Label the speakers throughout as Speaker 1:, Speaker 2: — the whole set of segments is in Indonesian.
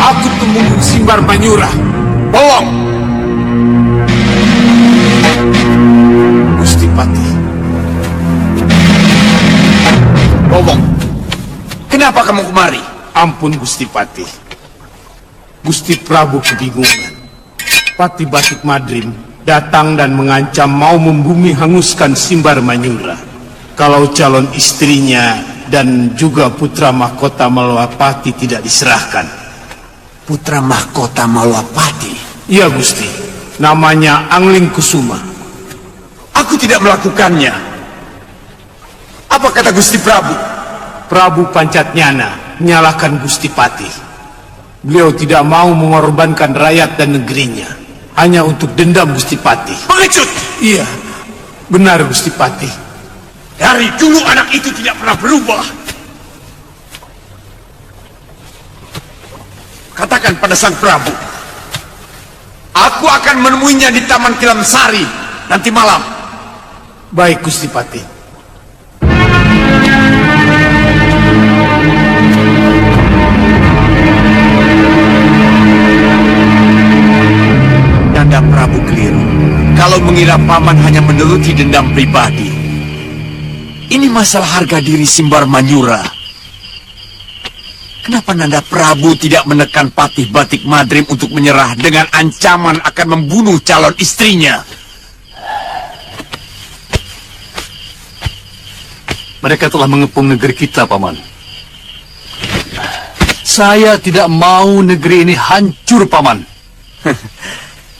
Speaker 1: Aku Tumenggung Simbar Manyura. Bolong. Gusti Patih.
Speaker 2: Bobong, kenapa kamu kemari?
Speaker 1: Ampun Gusti Patih. Gusti Prabu kebingungan. Patih Batik Madrim datang dan mengancam mau membumi hanguskan Simbar Manyura kalau calon istrinya dan juga putra mahkota Malwapati tidak diserahkan.
Speaker 2: Putra mahkota Malwapati?
Speaker 1: Iya Gusti, namanya Angling Kusuma.
Speaker 2: Aku tidak melakukannya. Apa kata Gusti Prabu?
Speaker 1: Prabu Pancatnyana menyalahkan Gusti Patih. Beliau tidak mau mengorbankan rakyat dan negerinya hanya untuk dendam Gusti Patih.
Speaker 2: Pengecut!
Speaker 1: Iya, benar Gusti Patih.
Speaker 2: Dari dulu anak itu tidak pernah berubah. Katakan pada Sang Prabu, aku akan menemuinya di Taman Kilamsari nanti malam.
Speaker 1: Baik Gusti Patih.
Speaker 2: Nanda Prabu keliru kalau mengira paman hanya menuruti dendam pribadi. Ini masalah harga diri Simbar Manyura. Kenapa Nanda Prabu tidak menekan Patih Batik Madrim untuk menyerah dengan ancaman akan membunuh calon istrinya?
Speaker 3: Mereka telah mengepung negeri kita, Paman. Saya tidak mau negeri ini hancur, Paman.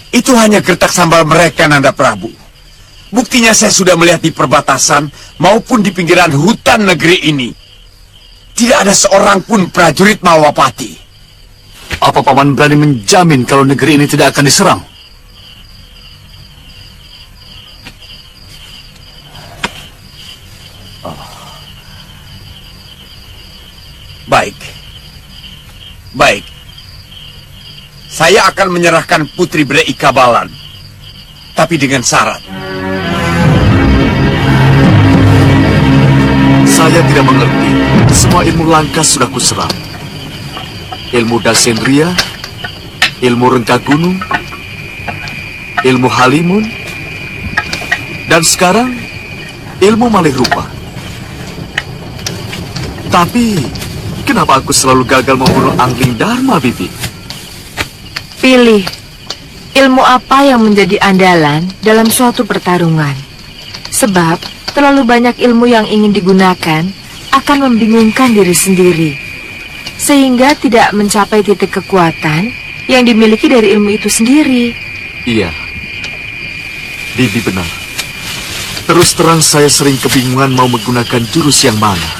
Speaker 2: Itu hanya gertak sambal mereka, Nanda Prabu. Buktinya saya sudah melihat di perbatasan maupun di pinggiran hutan negeri ini. Tidak ada seorang pun prajurit Malwapati.
Speaker 3: Apa Paman berani menjamin kalau negeri ini tidak akan diserang?
Speaker 2: Baik. Baik. Saya akan menyerahkan Putri Brei Kabalan. Tapi dengan syarat.
Speaker 3: Saya tidak mengerti. Semua ilmu langka sudah kuserap. Ilmu Dasendria, ilmu Rengka Gunung, ilmu Halimun, dan sekarang ilmu Malih Rupa. Tapi kenapa aku selalu gagal membunuh Angling Dharma, Bibi?
Speaker 4: Pilih ilmu apa yang menjadi andalan dalam suatu pertarungan. Sebab terlalu banyak ilmu yang ingin digunakan akan membingungkan diri sendiri, sehingga tidak mencapai titik kekuatan yang dimiliki dari ilmu itu sendiri.
Speaker 3: Iya, Bibi benar. Terus terang saya sering kebingungan mau menggunakan jurus yang mana.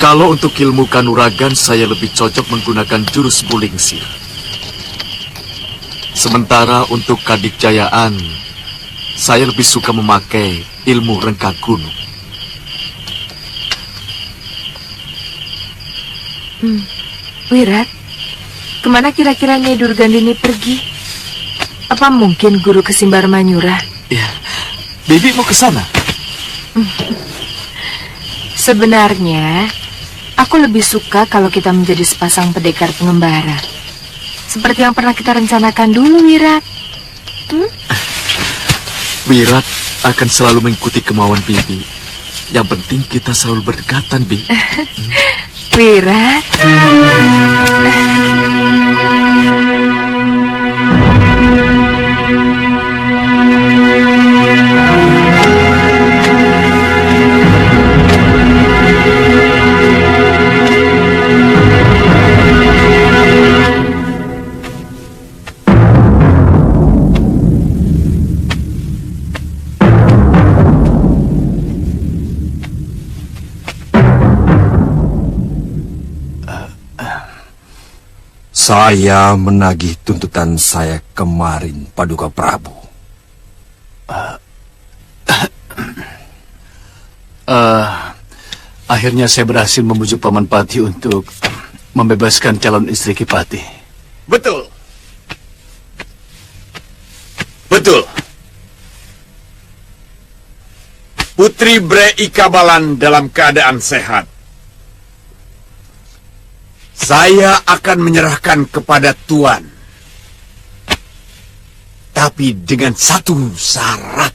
Speaker 3: Kalau untuk ilmu kanuragan, saya lebih cocok menggunakan jurus Bulingsir. Sementara untuk kadikjayaan, saya lebih suka memakai ilmu Rengka Gunung.
Speaker 4: Wirat, kemana kira-kira Nyai Durgandini pergi? Apa mungkin guru ke Simbar Manyura?
Speaker 3: Ya, Bibi mau ke sana.
Speaker 4: Sebenarnya, aku lebih suka kalau kita menjadi sepasang pendekar pengembara. Seperti yang pernah kita rencanakan dulu, Wirat.
Speaker 3: Wirat akan selalu mengikuti kemauan Bibi. Yang penting kita selalu berdekatan, Bi.
Speaker 4: Wirat.
Speaker 5: Saya menagih tuntutan saya kemarin, Paduka Prabu.
Speaker 3: Akhirnya saya berhasil membujuk Paman Pati untuk membebaskan calon istri Ki Pati.
Speaker 2: Betul. Betul. Putri Brei Kabalan dalam keadaan sehat. Saya akan menyerahkan kepada Tuan. Tapi dengan satu syarat.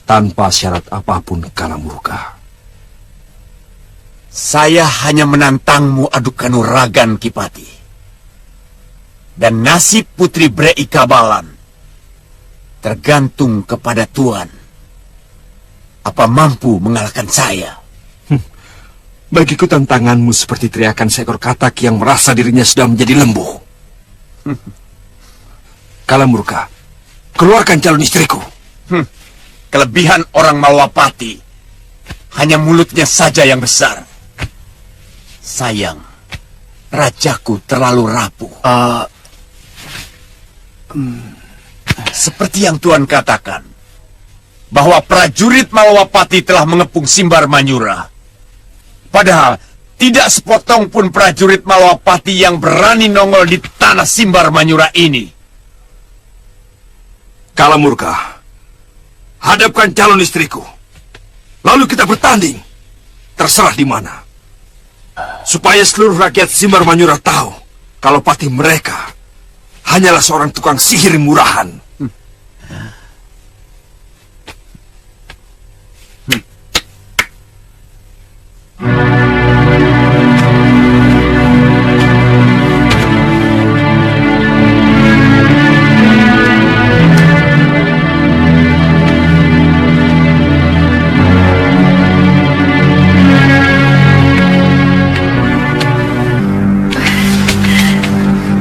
Speaker 5: Tanpa syarat apapun, Kalamurka.
Speaker 2: Saya hanya menantangmu adu kanuragan, Kipati. Dan nasib Putri Brei Kabalan tergantung kepada Tuan. Apa mampu mengalahkan saya?
Speaker 5: Bagiku tantanganmu seperti teriakan seekor katak yang merasa dirinya sudah menjadi lembu. Kalamurka, keluarkan calon istriku.
Speaker 2: Kelebihan orang Malwapati hanya mulutnya saja yang besar. Sayang, rajaku terlalu rapuh. Seperti yang Tuan katakan, bahwa prajurit Malwapati telah mengepung Simbar Manyura. Padahal tidak sepotong pun prajurit Malwapati yang berani nongol di tanah Simbar Manyura ini.
Speaker 5: Kalamurka, hadapkan calon istriku. Lalu kita bertanding. Terserah di mana. Supaya seluruh rakyat Simbar Manyura tahu kalau patih mereka hanyalah seorang tukang sihir murahan.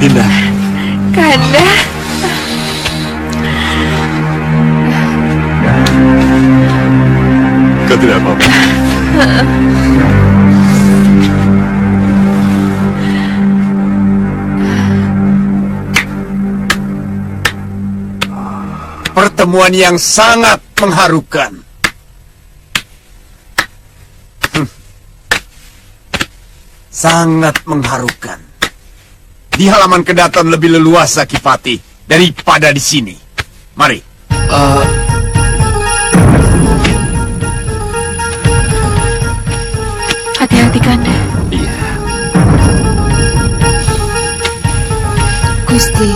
Speaker 5: Dinda.
Speaker 4: Kanda.
Speaker 3: Kau tidak apa-apa.
Speaker 2: Pertemuan yang sangat mengharukan. Sangat mengharukan. Di halaman Kedaton lebih leluasa, Kipati, daripada di sini. Mari.
Speaker 4: Hati-hati, Kanda.
Speaker 5: Iya.
Speaker 4: Gusti.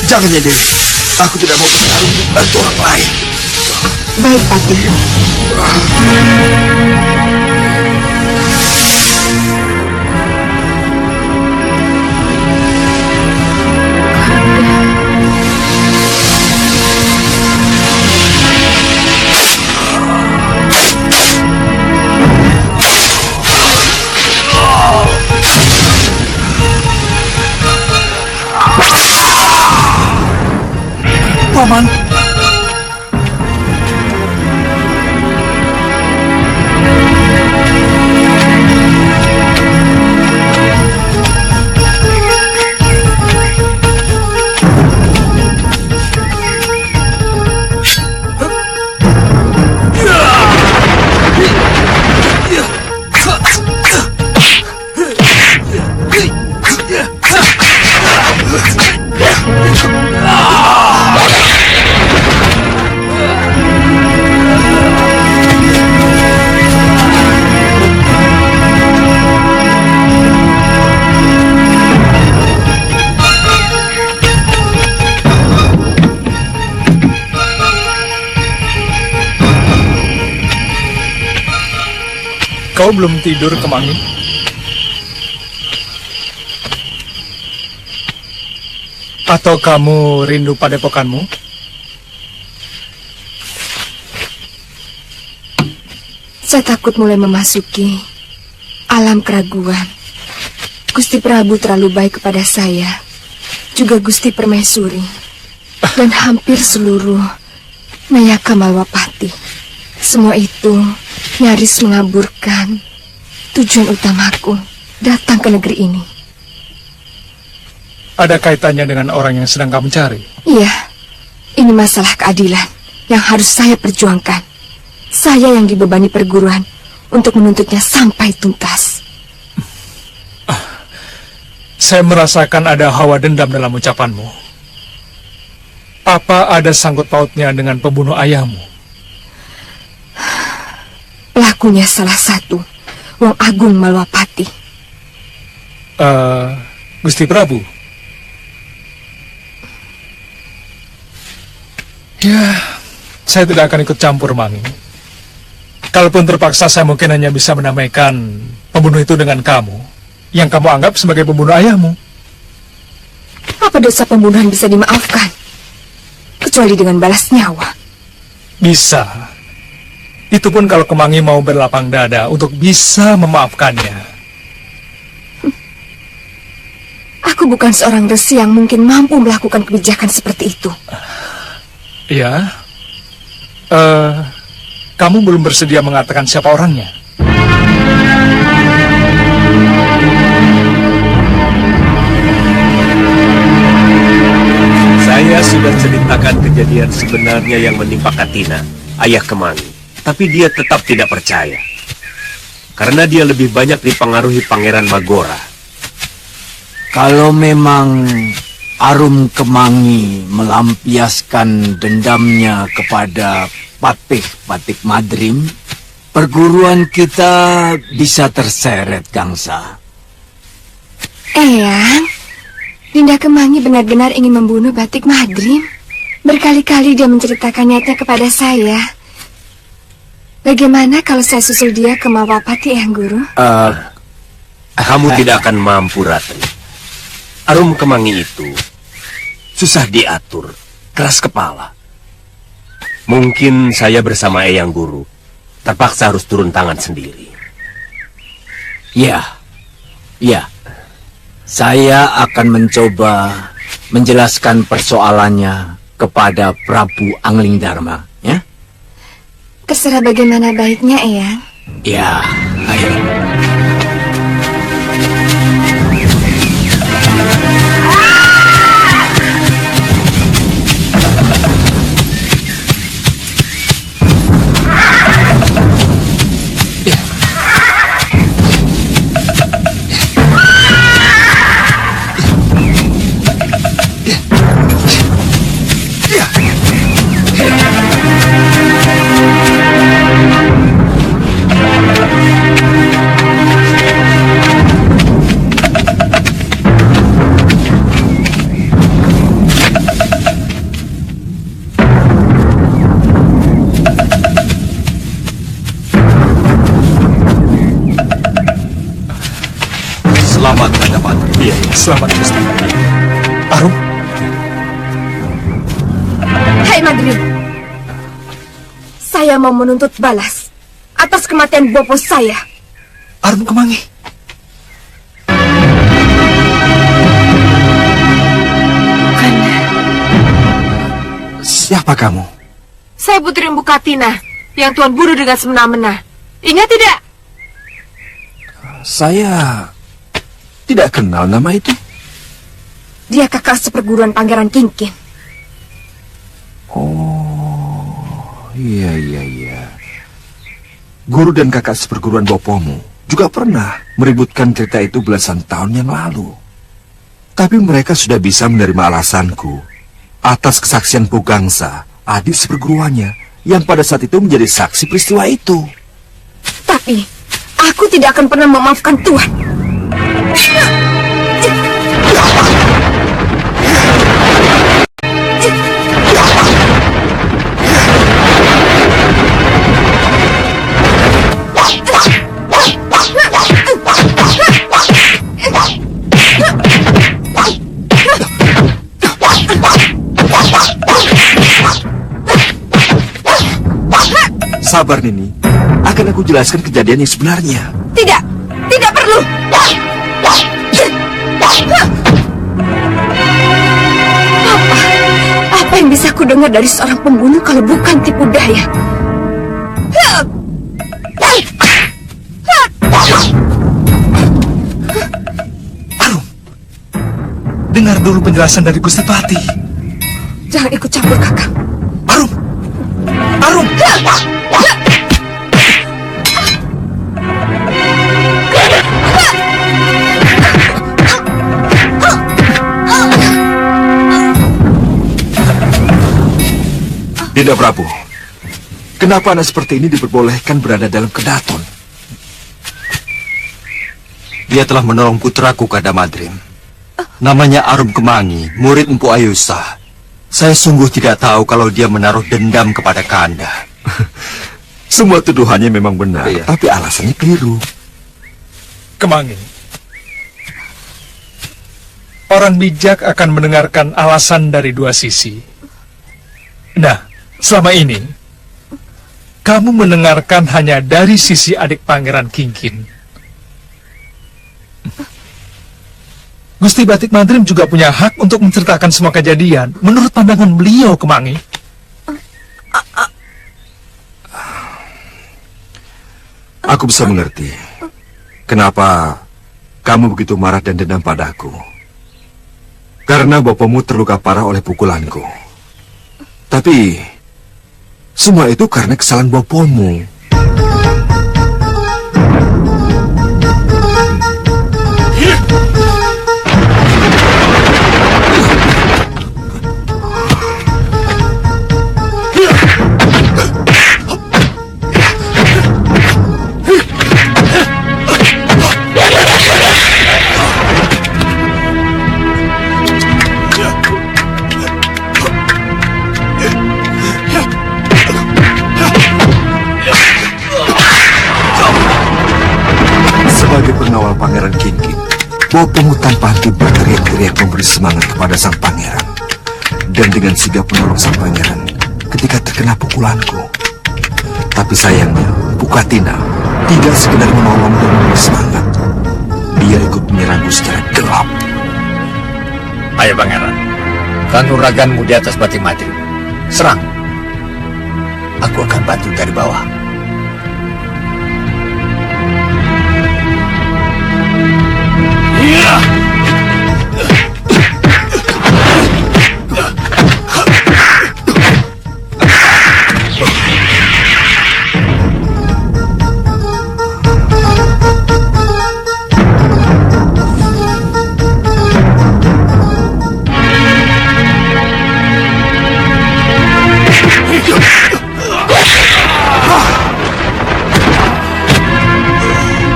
Speaker 5: Jangan ya, Dewi. Aku tidak mau bertarung bantu orang lain.
Speaker 4: Baik, Patih.
Speaker 5: Paman.
Speaker 6: Kau belum tidur, Kemangi? Atau kamu rindu padepokanmu?
Speaker 7: Saya takut mulai memasuki alam keraguan. Gusti Prabu terlalu baik kepada saya, juga Gusti Permaisuri, dan hampir seluruh Nayaka Malwapati. Semua itu nyaris mengaburkan tujuan utamaku datang ke negeri ini.
Speaker 6: Ada kaitannya dengan orang yang sedang kamu cari?
Speaker 7: Iya, ini masalah keadilan yang harus saya perjuangkan. Saya yang dibebani perguruan untuk menuntutnya sampai tuntas.
Speaker 6: Saya merasakan ada hawa dendam dalam ucapanmu. Apa ada sangkut pautnya dengan pembunuh ayahmu?
Speaker 7: Pelakunya salah satu Wong Agung Malwapati.
Speaker 6: Gusti Prabu. Ya, saya tidak akan ikut campur, Mangi. Kalaupun terpaksa, saya mungkin hanya bisa menamaikan pembunuh itu dengan kamu, yang kamu anggap sebagai pembunuh ayahmu.
Speaker 7: Apa dosa pembunuhan bisa dimaafkan? Kecuali dengan balas nyawa.
Speaker 6: Bisa. Itu pun kalau Kemangi mau berlapang dada untuk bisa memaafkannya.
Speaker 7: Aku bukan seorang resi yang mungkin mampu melakukan kebijakan seperti itu.
Speaker 6: Iya. Kamu belum bersedia mengatakan siapa orangnya?
Speaker 8: Saya sudah ceritakan kejadian sebenarnya yang menimpa Katina, ayah Kemangi. Tapi dia tetap tidak percaya. Karena dia lebih banyak dipengaruhi Pangeran Magora.
Speaker 2: Kalau memang Arum Kemangi melampiaskan dendamnya kepada Patih Madrim, perguruan kita bisa terseret, Gangsa.
Speaker 7: Eyang, Dinda Kemangi benar-benar ingin membunuh Batik Madrim. Berkali-kali dia menceritakan niatnya kepada saya. Bagaimana kalau saya susul dia ke Malwapati, Eyang Guru?
Speaker 8: Kamu tidak akan mampu, Ratri. Arum Kemangi itu susah diatur, keras kepala. Mungkin saya bersama Eyang Guru terpaksa harus turun tangan sendiri.
Speaker 2: Ya. Saya akan mencoba menjelaskan persoalannya kepada Prabu Angling Dharma, ya?
Speaker 7: Terserah bagaimana baiknya, Eyang.
Speaker 2: Ya, ayo.
Speaker 5: Selamat, Kandapati.
Speaker 6: Iya, selamat, Gusti. Arum?
Speaker 7: Hai Madrim, saya mau menuntut balas atas kematian bopo saya.
Speaker 6: Arum Kemangi?
Speaker 7: Bukannya
Speaker 5: Siapa kamu?
Speaker 4: Saya Putri Empu Katina yang Tuan bunuh dengan semena-mena. Ingat tidak?
Speaker 5: Saya tidak kenal nama itu.
Speaker 7: dia kakak seperguruan Pangeran Kingkin.
Speaker 5: Oh, iya. Guru dan kakak seperguruan Bopomu juga pernah meributkan cerita itu belasan tahun yang lalu. Tapi mereka sudah bisa menerima alasanku atas kesaksian Pugangsa, adik seperguruannya, yang pada saat itu menjadi saksi peristiwa itu.
Speaker 7: Tapi aku tidak akan pernah memaafkan Tuhan.
Speaker 5: Sabar, Nini. Akan aku jelaskan kejadian yang sebenarnya.
Speaker 7: Tidak, tidak perlu. Apa yang bisa ku dengar dari seorang pembunuh kalau bukan tipu daya?
Speaker 5: Arum, dengar dulu penjelasan dari Gusti Patih.
Speaker 7: Jangan ikut campur, Kakang.
Speaker 5: Arum, Arum. Dinda Prabu, kenapa anak seperti ini diperbolehkan berada dalam kedaton?
Speaker 9: Dia telah menolong putraku Kadamadrim. Namanya Arum Kemangi, murid Empu Ayusa. Saya sungguh tidak tahu kalau dia menaruh dendam kepada Kanda.
Speaker 5: Semua tuduhannya memang benar, tapi alasannya keliru.
Speaker 6: Kemangi, orang bijak akan mendengarkan alasan dari dua sisi. Nah, selama ini kamu mendengarkan hanya dari sisi adik Pangeran Kingkin. Gusti Batik Madrim juga punya hak untuk menceritakan semua kejadian menurut pandangan beliau, Kemangi.
Speaker 5: Aku bisa mengerti kenapa kamu begitu marah dan dendam padaku. Karena bapakmu terluka parah oleh pukulanku. Tapi semua itu karena kesalahan bapakmu. Pengawal Pangeran Kingkin, bapakmu tanpa henti berteriak-teriak memberi semangat kepada sang pangeran, dan dengan sigap menolong sang pangeran ketika terkena pukulanku. Tapi sayangnya, Pukatina tidak sekedar menolong dan memberi semangat, dia ikut menyerangku secara gelap.
Speaker 2: Ayo pangeran, kanuraganmu di atas Batik Madrim. Serang. Aku akan bantu dari bawah.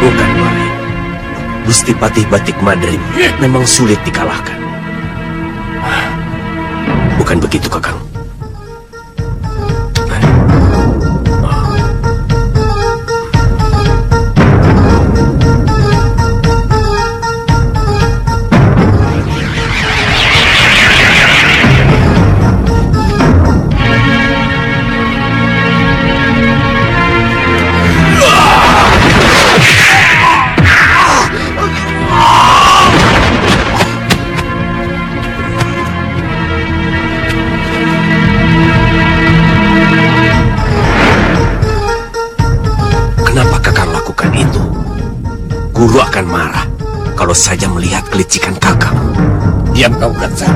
Speaker 8: Bukan, Mari. Gusti Patih Batik Madrim memang sulit dikalahkan. Bukan begitu, Kakang? Guru akan marah kalau saja melihat kelicikan Kakang.
Speaker 2: Diam kau, Gansa.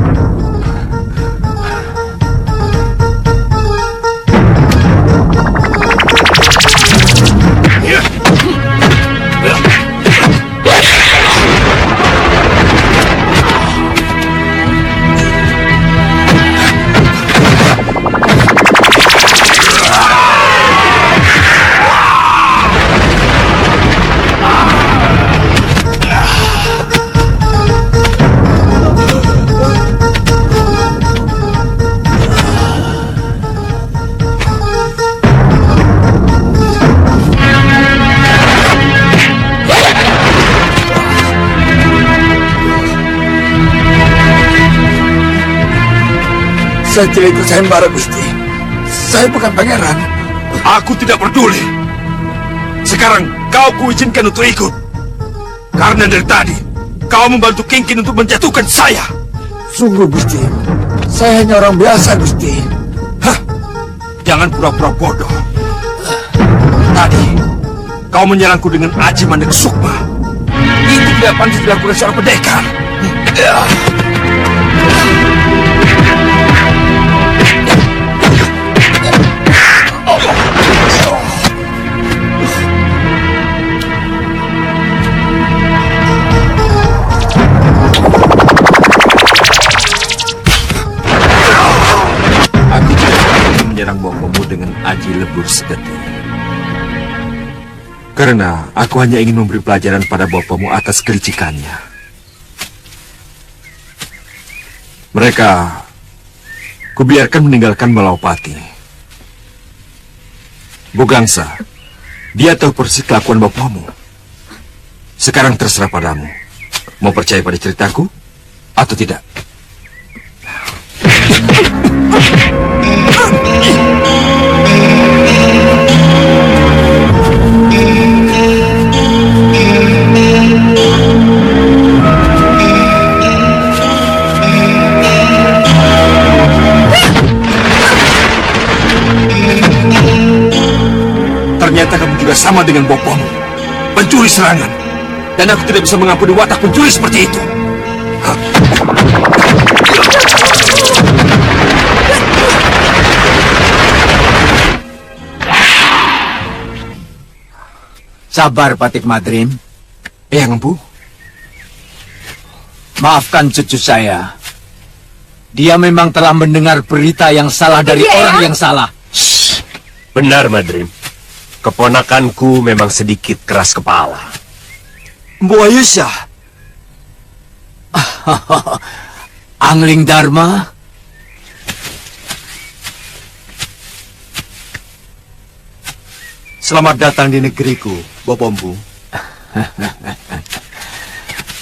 Speaker 2: Saya tidak ikut sayembara, Gusti. Saya bukan pangeran.
Speaker 5: Aku tidak peduli. Sekarang kau kuizinkan untuk ikut. Karena dari tadi, kau membantu Kingkin untuk menjatuhkan saya.
Speaker 2: Sungguh, Gusti. Saya hanya orang biasa, Gusti.
Speaker 5: Hah? Jangan pura-pura bodoh. Tadi, kau menyerangku dengan Aji Mandek Sukma. Itu tidak pantas dilakukan seorang pendekar. Aku tidak akan menyerang bopomu dengan Aji Lebur Segeti. Karena aku hanya ingin memberi pelajaran pada bopomu atas kelicikannya. Mereka kubiarkan meninggalkan Malaupati. Bugangsa, dia tahu persis kelakuan bopomu. Sekarang terserah padamu. Mau percaya pada ceritaku atau tidak? Ternyata kamu juga sama dengan bopomu, pencuri serangan. Dan aku tidak bisa mengampuni watak pencuri seperti itu.
Speaker 2: Sabar, Patik Madrim.
Speaker 5: Eyang Empu,
Speaker 2: Maafkan cucu saya. Dia memang telah mendengar berita yang salah dari orang yang salah.
Speaker 8: Benar, Madrim. Keponakanku memang sedikit keras kepala.
Speaker 2: Mbu Ayusha. Angling Dharma.
Speaker 9: Selamat datang di negeriku, Bopombu.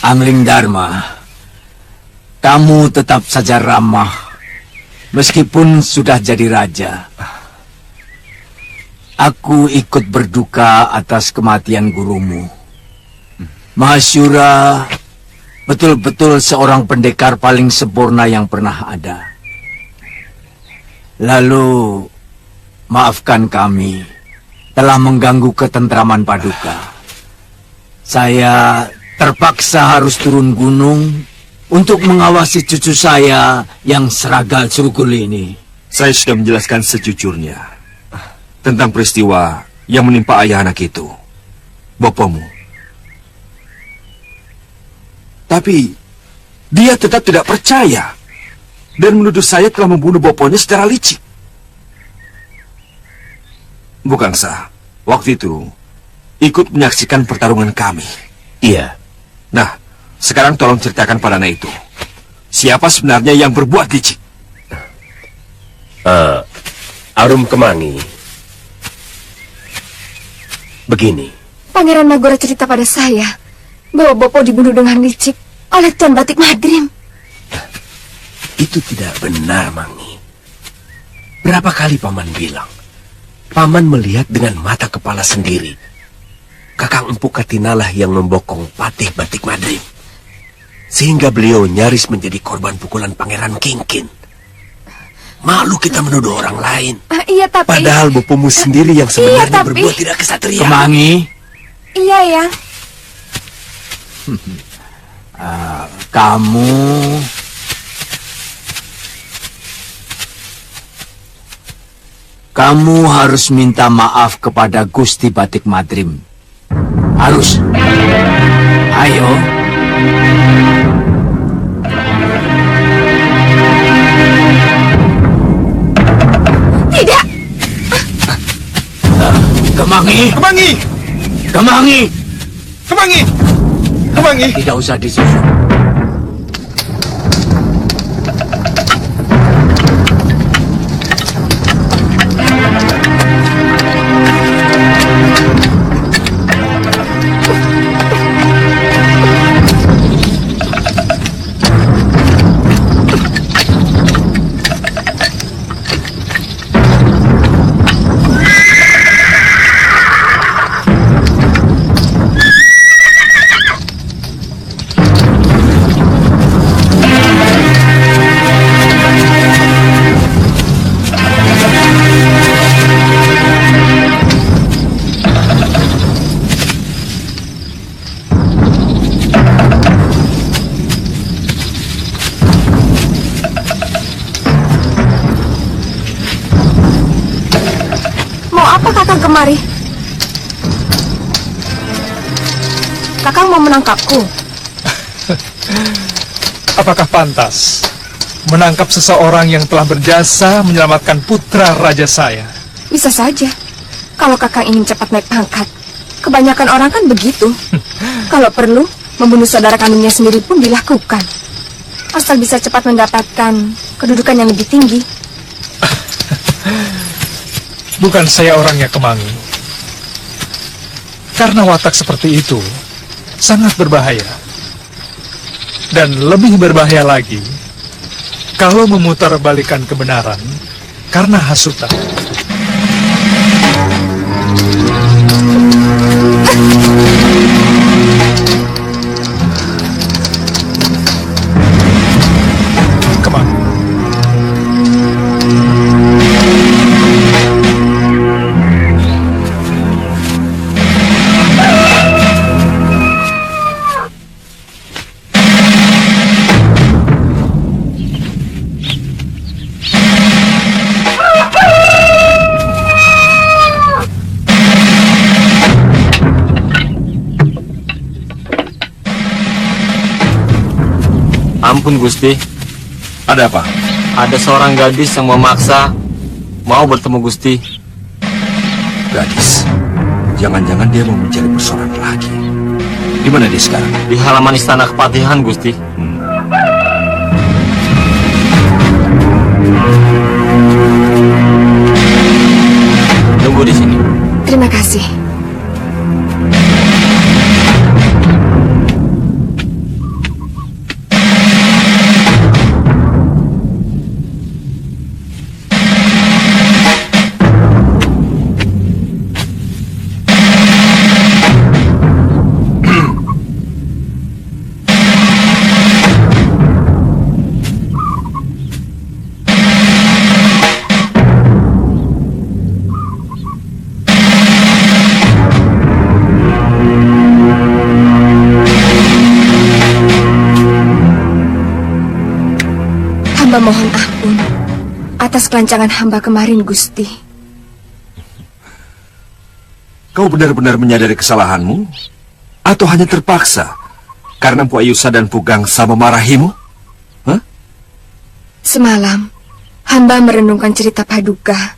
Speaker 2: Angling Dharma. Kamu tetap saja ramah. Meskipun sudah jadi raja. Aku ikut berduka atas kematian gurumu. Mahasyura betul-betul seorang pendekar paling sempurna yang pernah ada. Lalu, maafkan kami telah mengganggu ketentraman Paduka. Saya terpaksa harus turun gunung untuk mengawasi cucu saya yang seragal surgul ini.
Speaker 5: saya sudah menjelaskan sejujurnya tentang peristiwa yang menimpa ayah anak itu, bopomu. Tapi dia tetap tidak percaya dan menuduh saya telah membunuh boponya secara licik. Bugangsa, waktu itu ikut menyaksikan pertarungan kami.
Speaker 8: Iya.
Speaker 5: Nah, sekarang tolong ceritakan padanya itu. Siapa sebenarnya yang berbuat licik?
Speaker 8: Arum Kemangi. Begini.
Speaker 7: Pangeran Nagora cerita pada saya bahwa Bopo dibunuh dengan licik oleh Tuan Batik Madrim.
Speaker 8: Itu tidak benar, Mangi. Berapa kali Paman bilang? Paman melihat dengan mata kepala sendiri. Kakang Empu Katinalah yang membokong Patih Batik Madrim. Sehingga beliau nyaris menjadi korban pukulan Pangeran Kingkin. Malu kita menuduh orang lain.
Speaker 7: Iya, tapi...
Speaker 8: Padahal bopomu sendiri yang sebenarnya
Speaker 7: Iya, tapi...
Speaker 8: berbuat tidak kesatria.
Speaker 2: Kemangi.
Speaker 7: Iya, ya.
Speaker 2: Kamu... Kamu harus minta maaf kepada Gusti Batik Madrim. Harus. Ayo.
Speaker 7: Tidak.
Speaker 2: Kemangi.
Speaker 6: Kemangi!
Speaker 2: Kemangi.
Speaker 6: Kemangi! Kemangi!
Speaker 2: Tidak usah disusun.
Speaker 7: Kakang kemari. Kakang mau menangkapku.
Speaker 6: Apakah pantas menangkap seseorang yang telah berjasa menyelamatkan putra raja saya?
Speaker 7: Bisa saja. Kalau kakang ingin cepat naik pangkat. Kebanyakan orang kan begitu. Kalau perlu, membunuh saudara kandungnya sendiri pun dilakukan. Asal bisa cepat mendapatkan kedudukan yang lebih tinggi.
Speaker 6: Bukan saya orangnya Kemangi. Karena watak seperti itu sangat berbahaya. Dan lebih berbahaya lagi kalau memutarbalikkan kebenaran karena hasutan. Kemangi.
Speaker 9: Ampun Gusti,
Speaker 5: Ada apa?
Speaker 9: ada seorang gadis yang memaksa mau bertemu Gusti.
Speaker 5: Gadis. Jangan-jangan dia mau mencari persoalan lagi. Di mana dia sekarang?
Speaker 9: Di halaman istana kepatihan Gusti. Tunggu di sini.
Speaker 7: Terima kasih. Hamba mohon ampun atas kelancangan hamba kemarin, Gusti.
Speaker 5: Kau benar-benar menyadari kesalahanmu? Atau hanya terpaksa karena Empu Ayusa dan Empu Gangsa memarahimu? Hah?
Speaker 7: Semalam, hamba merenungkan cerita Paduka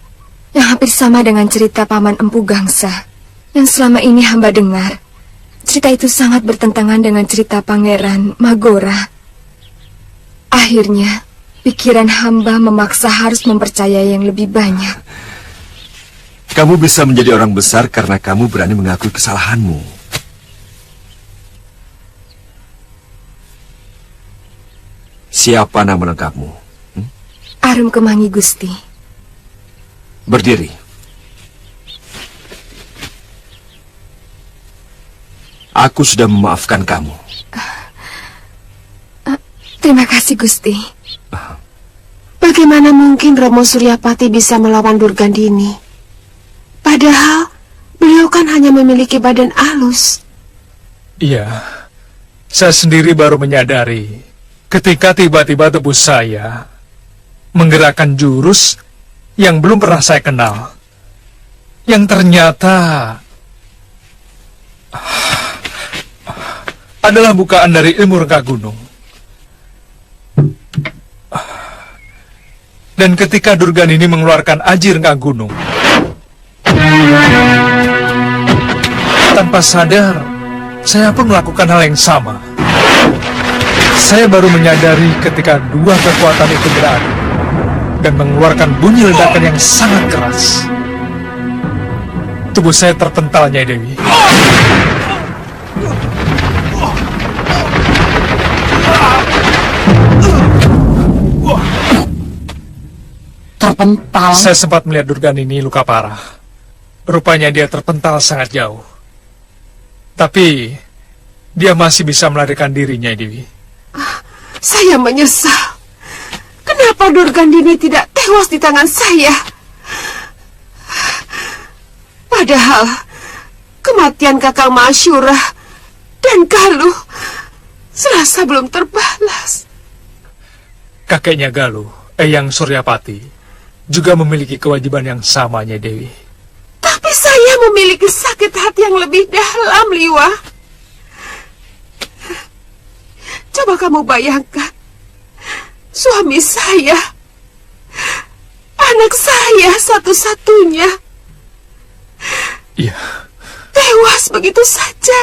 Speaker 7: yang hampir sama dengan cerita Paman Empu Gangsa yang selama ini hamba dengar. Cerita itu sangat bertentangan dengan cerita Pangeran Magora. Akhirnya, pikiran hamba memaksa harus mempercayai yang lebih banyak.
Speaker 5: Kamu bisa menjadi orang besar karena kamu berani mengakui kesalahanmu. Siapa nama lengkapmu?
Speaker 7: Arum Kemangi, Gusti.
Speaker 5: Berdiri. Aku sudah memaafkan kamu.
Speaker 7: Terima kasih, Gusti.
Speaker 10: Bagaimana mungkin Romo Suryapati bisa melawan Durgandini? Padahal beliau kan hanya memiliki badan halus.
Speaker 6: Iya, saya sendiri baru menyadari ketika tiba-tiba tubuh saya menggerakkan jurus yang belum pernah saya kenal. Yang ternyata adalah bukaan dari ilmu rengga gunung. Dan ketika Durgandini mengeluarkan aji rengga gunung, tanpa sadar, saya pun melakukan hal yang sama. Saya baru menyadari ketika dua kekuatan itu beradu dan mengeluarkan bunyi ledakan yang sangat keras. Tubuh saya terpental, Nyai Dewi.
Speaker 10: Terpental?
Speaker 6: Saya sempat melihat Durgandini luka parah. Rupanya dia terpental sangat jauh. Tapi dia masih bisa melarikan diri, Nyai Dewi.
Speaker 10: Saya menyesal. Kenapa Durgandini tidak tewas di tangan saya? Padahal kematian Kakang Masyurah dan Galuh serasa belum terbalas.
Speaker 6: Kakeknya Galuh, Eyang Suryapati, juga memiliki kewajiban yang sama, Nyai Dewi.
Speaker 10: Tapi Saya memiliki sakit hati yang lebih dalam, Liwa. Coba kamu bayangkan, suami saya, anak saya satu-satunya,
Speaker 6: Iya.
Speaker 10: tewas begitu saja.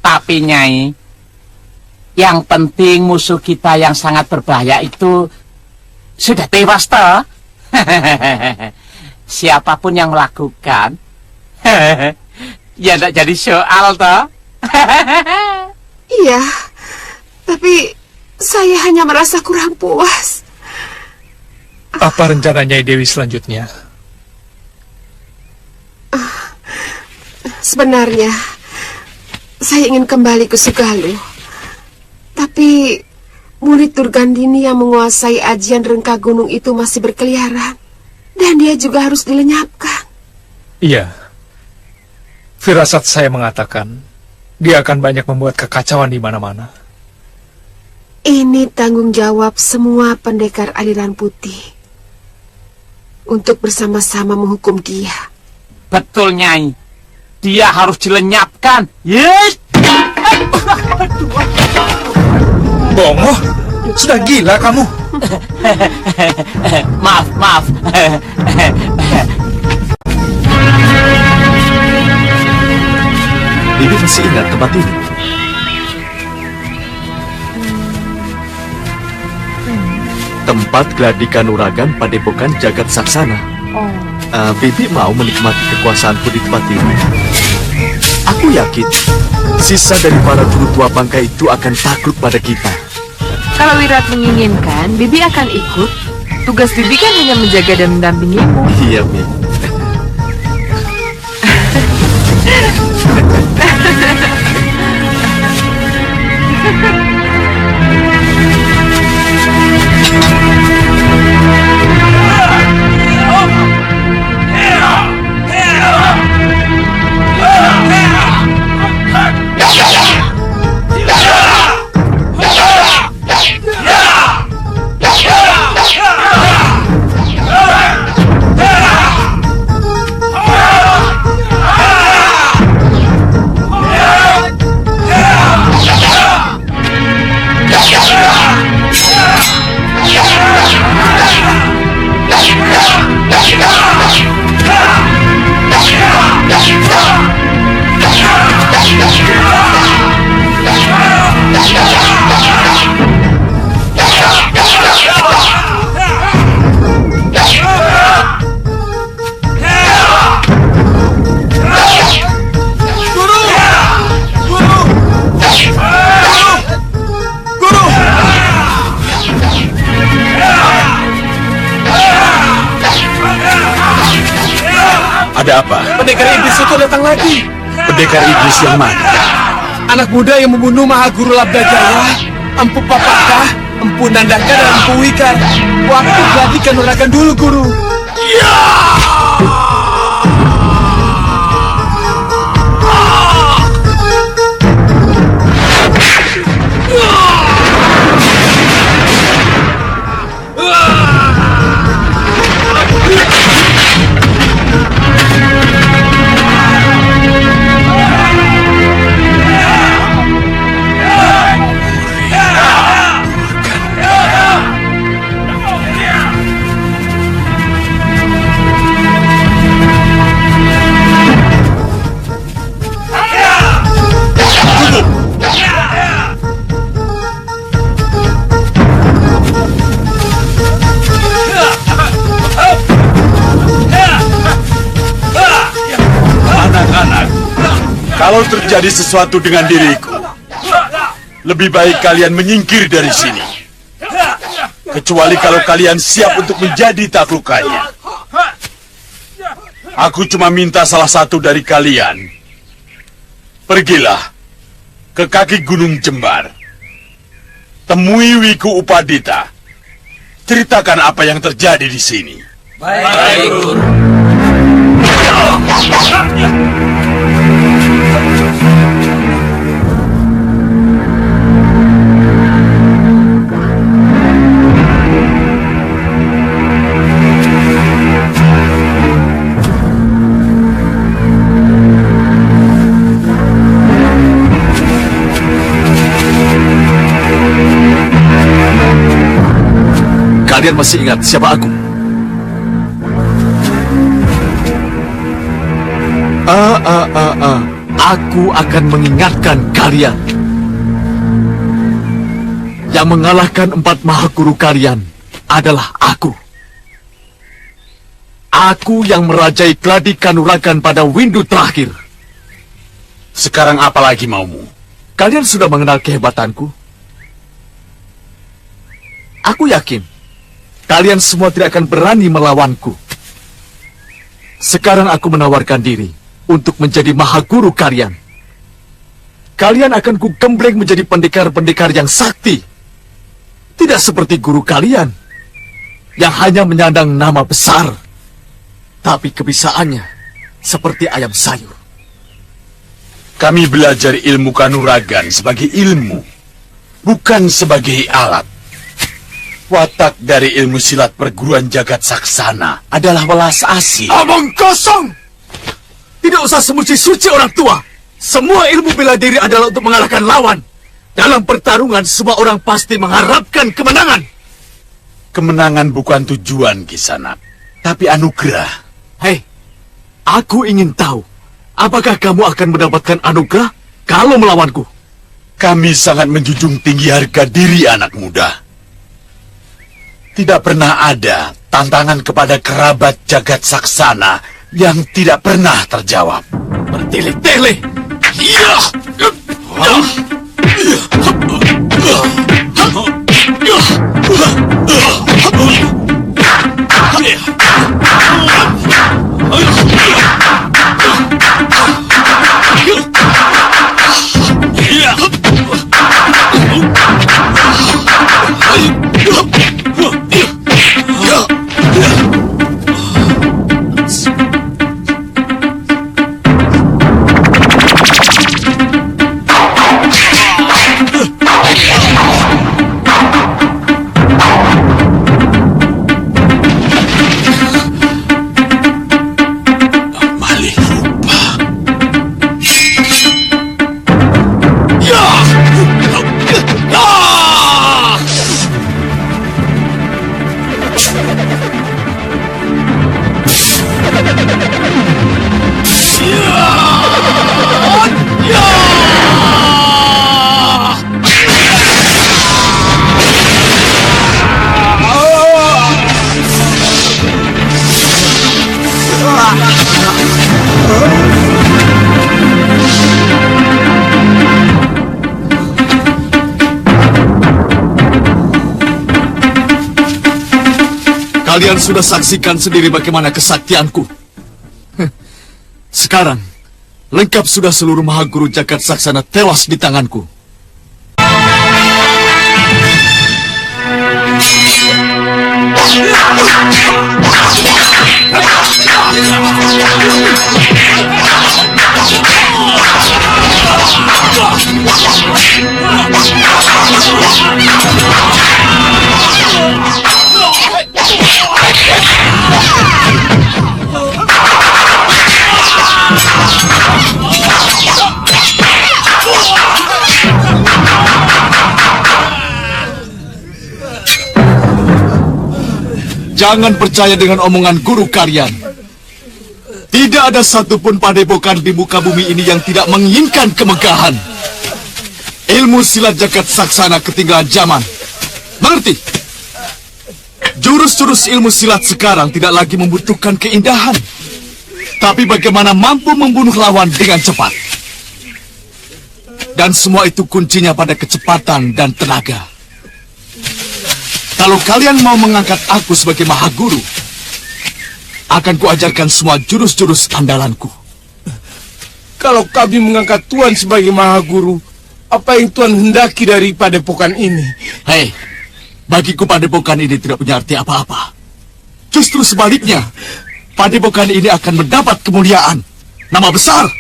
Speaker 11: Tapi Nyai, yang penting musuh kita yang sangat berbahaya itu sudah tewas toh. Siapapun yang melakukan, ya tidak jadi soal toh.
Speaker 10: Iya, tapi saya hanya merasa kurang puas.
Speaker 6: Apa rencana Nyai Dewi selanjutnya?
Speaker 10: Sebenarnya, saya ingin kembali ke Sugaluh. Tapi, murid Durgandini yang menguasai ajian rengka gunung itu masih berkeliaran. Dan dia juga harus dilenyapkan.
Speaker 6: Iya. Firasat saya mengatakan, dia akan banyak membuat kekacauan di mana-mana.
Speaker 10: Ini tanggung jawab semua pendekar aliran putih. Untuk bersama-sama menghukum dia.
Speaker 11: Betul Nyai, dia harus dilenyapkan. Yes.
Speaker 6: Bongo, sudah gila kamu.
Speaker 11: Maaf.
Speaker 3: Bibi masih ingat tempat ini? Tempat gladi kanuragan padepokan Jagat Saksana. Bibi mau menikmati kekuasaanku di tempat ini. Aku yakin sisa dari para guru tua bangka itu akan takluk pada kita.
Speaker 4: Kalau Wirat menginginkan, Bibi akan ikut. Tugas Bibi kan hanya menjaga dan mendampingimu.
Speaker 3: Iya, Bibi.
Speaker 2: Ada apa?
Speaker 5: Pendekar iblis itu datang lagi.
Speaker 2: Pendekar iblis yang mana?
Speaker 5: Anak muda yang membunuh Mahaguru Labdajaya, Empu Papaka, Empu Nandaka, dan Empu Wika. Waktu gladi kanuragan dulu, Guru.
Speaker 2: Kalau terjadi sesuatu dengan diriku, lebih baik kalian menyingkir dari sini. Kecuali kalau kalian siap untuk menjadi taklukannya. Aku cuma minta salah satu dari kalian. Pergilah ke kaki Gunung Jembar. Temui Wiku Upadita. Ceritakan apa yang terjadi di sini.
Speaker 5: Baik, Guru.
Speaker 3: kalian masih ingat siapa aku? Aku akan mengingatkan kalian. Yang mengalahkan 4 mahaguru kalian adalah aku. Aku yang merajai Gladi Kanuragan pada windu terakhir.
Speaker 2: Sekarang apa lagi maumu?
Speaker 3: Kalian sudah mengenal kehebatanku. Aku yakin kalian semua tidak akan berani melawanku. Sekarang aku menawarkan diri untuk menjadi mahaguru kalian. Kalian akan kugembleng menjadi pendekar-pendekar yang sakti. Tidak seperti guru kalian yang hanya menyandang nama besar, tapi kebisaannya seperti ayam sayur.
Speaker 2: Kami belajar ilmu kanuragan sebagai ilmu, bukan sebagai alat. Watak dari ilmu silat perguruan jagat saksana adalah welas asih.
Speaker 3: Omong kosong! Tidak usah semuci-suci orang tua. Semua ilmu bela diri adalah untuk mengalahkan lawan. Dalam pertarungan, semua orang pasti mengharapkan kemenangan.
Speaker 2: Kemenangan bukan tujuan, Kisanak, tapi anugerah.
Speaker 3: Hei, aku ingin tahu, apakah kamu akan mendapatkan anugerah kalau melawanku?
Speaker 2: Kami sangat menjunjung tinggi harga diri anak muda. Tidak pernah ada tantangan kepada kerabat jagat saksana yang tidak pernah terjawab.
Speaker 3: Bertele-tele. Kalian sudah saksikan sendiri bagaimana kesaktianku. Sekarang, lengkap sudah seluruh mahaguru jagat saksana tewas di tanganku. Jangan percaya dengan omongan guru kalian. Tidak ada satupun padepokan di muka bumi ini yang tidak menginginkan kemegahan. Ilmu silat jagat saksana ketinggalan zaman. Mengerti? Jurus-jurus ilmu silat sekarang tidak lagi membutuhkan keindahan, tapi bagaimana mampu membunuh lawan dengan cepat. Dan semua itu kuncinya pada kecepatan dan tenaga. Kalau kalian mau mengangkat aku sebagai mahaguru, akan kuajarkan semua jurus-jurus andalanku.
Speaker 12: Kalau kami mengangkat Tuan sebagai mahaguru, apa yang Tuan hendaki dari padepokan ini?
Speaker 3: Hei, bagiku padepokan ini tidak punya arti apa-apa. Justru sebaliknya, padepokan ini akan mendapat kemuliaan, nama besar.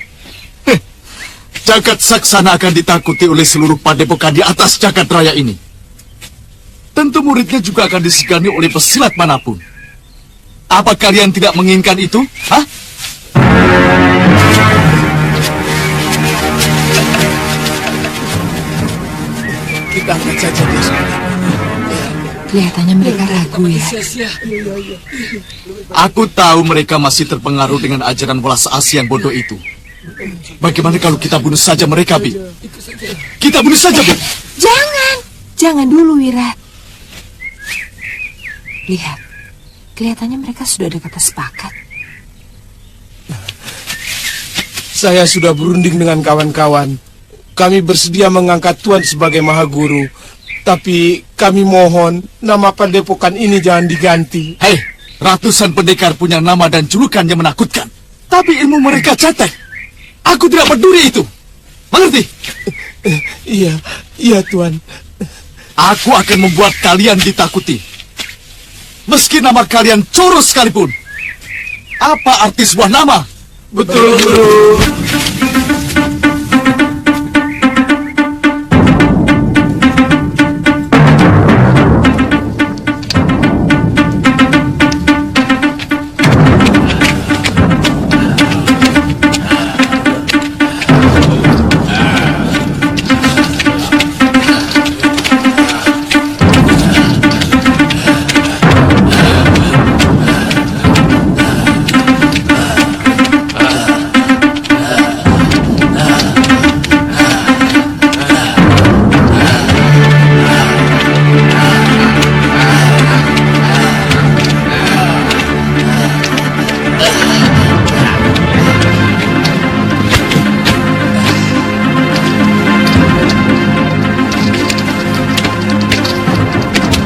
Speaker 3: Jagat saksana akan ditakuti oleh seluruh padepokan di atas jagat raya ini. Tentu muridnya juga akan disegani oleh pesilat manapun. Apa kalian tidak menginginkan itu? Hah?
Speaker 12: Kita angkat saja dia sekarang.
Speaker 4: Kelihatannya mereka ragu ya.
Speaker 3: Aku tahu mereka masih terpengaruh dengan ajaran welas asih yang bodoh itu. Bagaimana kalau kita bunuh saja mereka, Bi? Kita bunuh saja, Bi.
Speaker 4: Jangan dulu, Wirat. Lihat, kelihatannya mereka sudah ada kata sepakat.
Speaker 12: Saya sudah berunding dengan kawan-kawan. Kami bersedia mengangkat Tuan sebagai Mahaguru. Tapi kami mohon nama padepokan ini jangan diganti.
Speaker 3: Hei, ratusan pendekar punya nama dan julukan yang menakutkan. Tapi ilmu mereka cetek. Aku tidak peduli itu. Mengerti?
Speaker 12: Iya Tuan.
Speaker 3: Aku akan membuat kalian ditakuti. Meski nama kalian Coro sekalipun. Apa arti sebuah nama?
Speaker 12: Betul, Guru.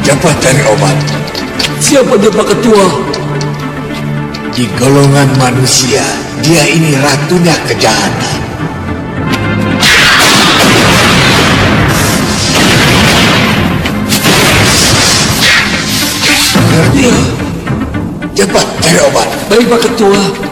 Speaker 1: Cepat cari obat.
Speaker 5: Siapa dia Pak Ketua?
Speaker 1: Di golongan manusia, dia ini ratunya kejahatan. Mengerti? Cepat cari obat.
Speaker 5: Baik Pak Ketua.